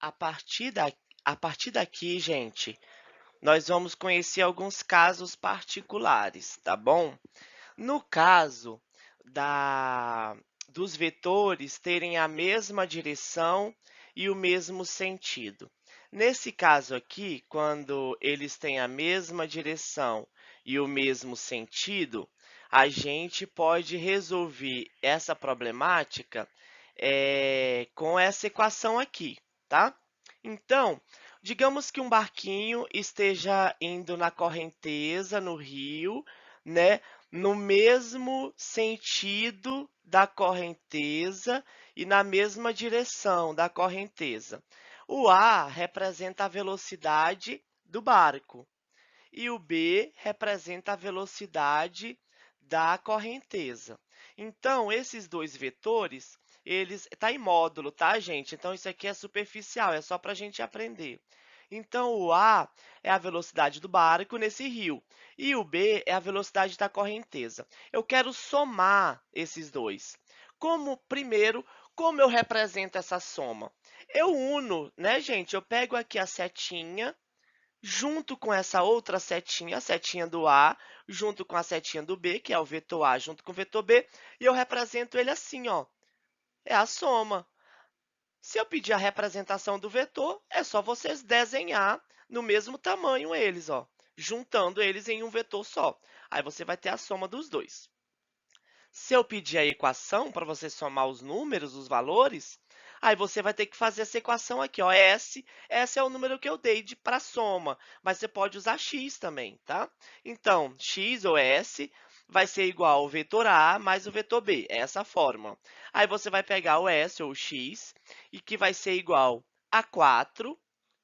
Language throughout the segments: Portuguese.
A partir da a partir daqui, gente, nós vamos conhecer alguns casos particulares, tá bom? No caso da dos vetores terem a mesma direção e o mesmo sentido. Nesse caso aqui, quando eles têm a mesma direção e o mesmo sentido, a gente pode resolver essa problemática, com essa equação aqui, tá? Então, digamos que um barquinho esteja indo na correnteza, no rio, né, no mesmo sentido da correnteza e na mesma direção da correnteza. O A representa a velocidade do barco e o B representa a velocidade da correnteza. Então, esses dois vetores, eles tá em módulo, tá, gente? Então, isso aqui é superficial, é só para a gente aprender. Então, o A é a velocidade do barco nesse rio e o B é a velocidade da correnteza. Eu quero somar esses dois. Como eu represento essa soma? Eu uno, né, gente? Eu pego aqui a setinha junto com essa outra setinha, a setinha do A, junto com a setinha do B, que é o vetor A junto com o vetor B, e eu represento ele assim, ó. É a soma. Se eu pedir a representação do vetor, é só vocês desenhar no mesmo tamanho eles, ó, juntando eles em um vetor só. Aí você vai ter a soma dos dois. Se eu pedir a equação para você somar os números, os valores, aí você vai ter que fazer essa equação aqui, ó, S é o número que eu dei para soma, mas você pode usar x também, tá? Então, x ou S vai ser igual ao vetor A mais o vetor B, é essa forma. Aí você vai pegar o S ou o x, e que vai ser igual a 4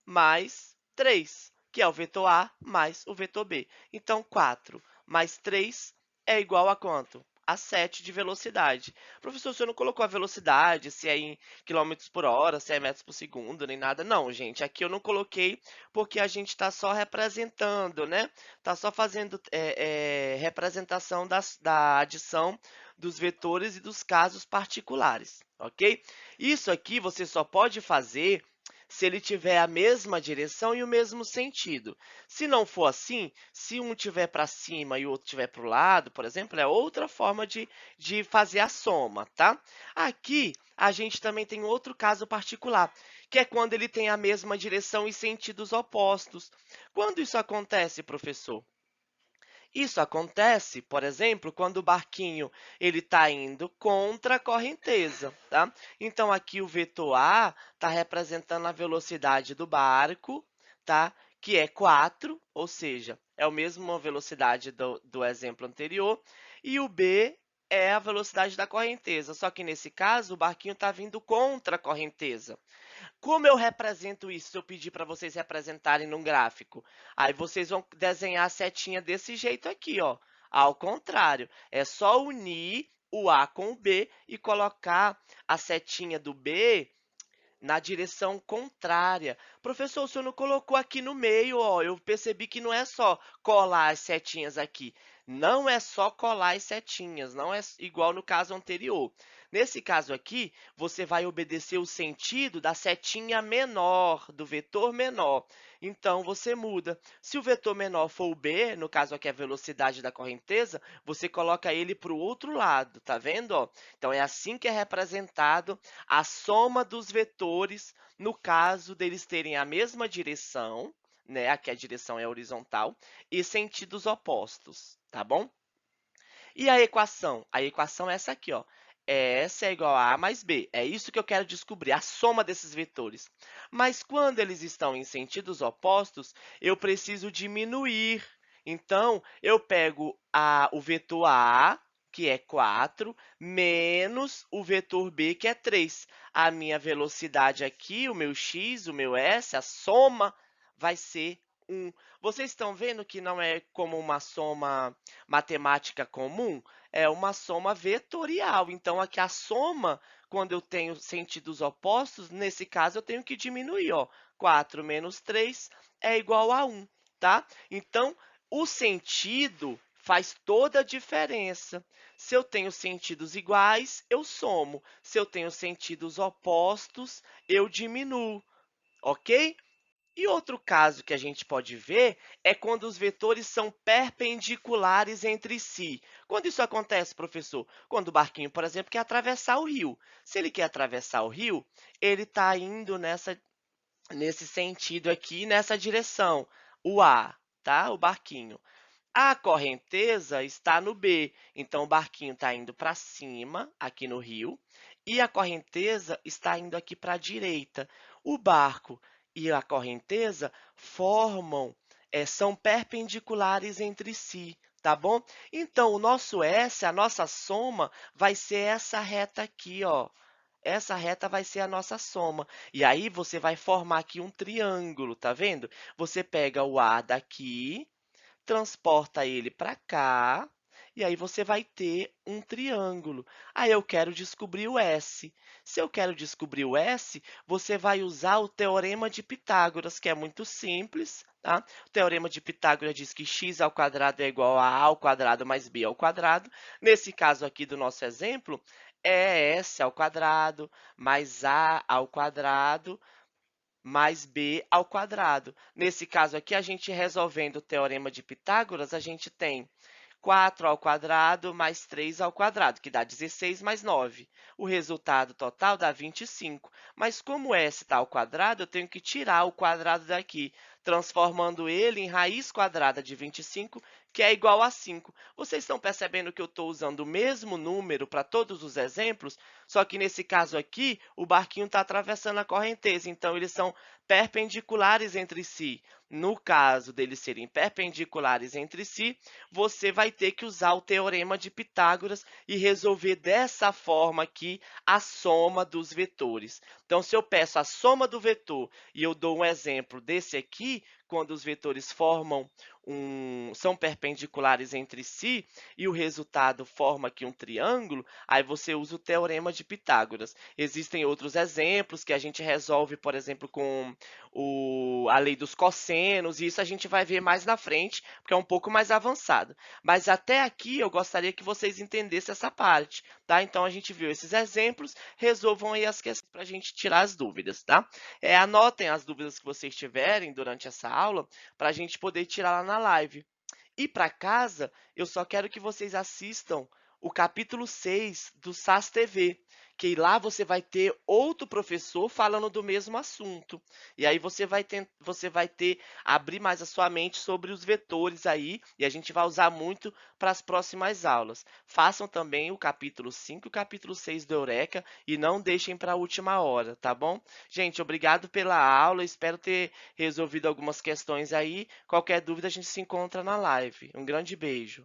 mais 3, que é o vetor A mais o vetor B. Então, 4 mais 3 é igual a quanto? A 7 de velocidade. Professor, o senhor não colocou a velocidade, se é em quilômetros por hora, se é metros por segundo, nem nada. Não, gente, aqui eu não coloquei porque a gente está só representando, né? Está só fazendo representação da adição dos vetores e dos casos particulares, ok? Isso aqui você só pode fazer se ele tiver a mesma direção e o mesmo sentido. Se não for assim, se um tiver para cima e o outro tiver para o lado, por exemplo, é outra forma de fazer a soma, tá? Aqui, a gente também tem outro caso particular, que é quando ele tem a mesma direção e sentidos opostos. Quando isso acontece, professor? Isso acontece, por exemplo, quando o barquinho ele está indo contra a correnteza, tá? Então, aqui o vetor A está representando a velocidade do barco, tá? Que é 4, ou seja, é a mesma velocidade do exemplo anterior, e o B é a velocidade da correnteza, só que nesse caso o barquinho está vindo contra a correnteza. Como eu represento isso se eu pedir para vocês representarem num gráfico? Aí vocês vão desenhar a setinha desse jeito aqui, ó. Ao contrário, é só unir o A com o B e colocar a setinha do B na direção contrária. Professor, o senhor não colocou aqui no meio, ó. Eu percebi que não é só colar as setinhas aqui. Não é só colar as setinhas, não é igual no caso anterior. Nesse caso aqui, você vai obedecer o sentido da setinha menor, do vetor menor. Então, você muda. Se o vetor menor for o B, no caso aqui a velocidade da correnteza, você coloca ele para o outro lado, tá vendo? Ó? Então, é assim que é representado a soma dos vetores, no caso deles terem a mesma direção, né? Aqui a direção é horizontal, e sentidos opostos, tá bom? E a equação? A equação é essa aqui, ó. S é igual a A mais B. É isso que eu quero descobrir, a soma desses vetores. Mas quando eles estão em sentidos opostos, eu preciso diminuir. Então, eu pego o vetor A, que é 4, menos o vetor B, que é 3. A minha velocidade aqui, o meu x, o meu s, a soma vai ser 1. Vocês estão vendo que não é como uma soma matemática comum? É uma soma vetorial. Então, aqui a soma, quando eu tenho sentidos opostos, nesse caso eu tenho que diminuir, ó. 4 menos 3 é igual a 1, tá? Então, o sentido faz toda a diferença. Se eu tenho sentidos iguais, eu somo. Se eu tenho sentidos opostos, eu diminuo. ok? E outro caso que a gente pode ver é quando os vetores são perpendiculares entre si. Quando isso acontece, professor? Quando o barquinho, por exemplo, quer atravessar o rio. Se ele quer atravessar o rio, ele está indo nesse sentido aqui, nessa direção, o A, tá? O barquinho. A correnteza está no B, então o barquinho está indo para cima, aqui no rio, e a correnteza está indo aqui para a direita. O barco e a correnteza são perpendiculares entre si, tá bom? Então, o nosso S, a nossa soma, vai ser essa reta aqui, ó. Essa reta vai ser a nossa soma. E aí você vai formar aqui um triângulo, tá vendo? Você pega o A daqui, transporta ele para cá, e aí você vai ter um triângulo. Aí eu quero descobrir o S. Se eu quero descobrir o S, você vai usar o teorema de Pitágoras, que é muito simples, tá? O teorema de Pitágoras diz que x ao quadrado é igual a ao quadrado mais b ao quadrado. Nesse caso aqui do nosso exemplo, é s ao quadrado mais a ao quadrado mais b ao quadrado. Nesse caso aqui, a gente resolvendo o teorema de Pitágoras, a gente tem 4 ao quadrado mais 3 ao quadrado, que dá 16 mais 9. O resultado total dá 25. Mas como s está ao quadrado, eu tenho que tirar o quadrado daqui, transformando ele em raiz quadrada de 25, que é igual a 5. Vocês estão percebendo que eu estou usando o mesmo número para todos os exemplos, só que nesse caso aqui, o barquinho está atravessando a correnteza, então eles são perpendiculares entre si. No caso deles serem perpendiculares entre si, você vai ter que usar o teorema de Pitágoras e resolver dessa forma aqui a soma dos vetores. Então, se eu peço a soma do vetor e eu dou um exemplo desse aqui, quando os vetores são perpendiculares entre si e o resultado forma aqui um triângulo, aí você usa o teorema de Pitágoras. Existem outros exemplos que a gente resolve, por exemplo, com a lei dos cossenos, e isso a gente vai ver mais na frente, porque é um pouco mais avançado. Mas até aqui eu gostaria que vocês entendessem essa parte, tá? Então a gente viu esses exemplos, resolvam aí as questões para a gente tirar as dúvidas, tá? Anotem as dúvidas que vocês tiverem durante essa aula para a gente poder tirar lá na live. E para casa, eu só quero que vocês assistam o capítulo 6 do SAS TV, que lá você vai ter outro professor falando do mesmo assunto. E aí você vai ter abrir mais a sua mente sobre os vetores aí, e a gente vai usar muito para as próximas aulas. Façam também o capítulo 5 e o capítulo 6 do Eureka e não deixem para a última hora, tá bom? Gente, obrigado pela aula, espero ter resolvido algumas questões aí. Qualquer dúvida a gente se encontra na live. Um grande beijo.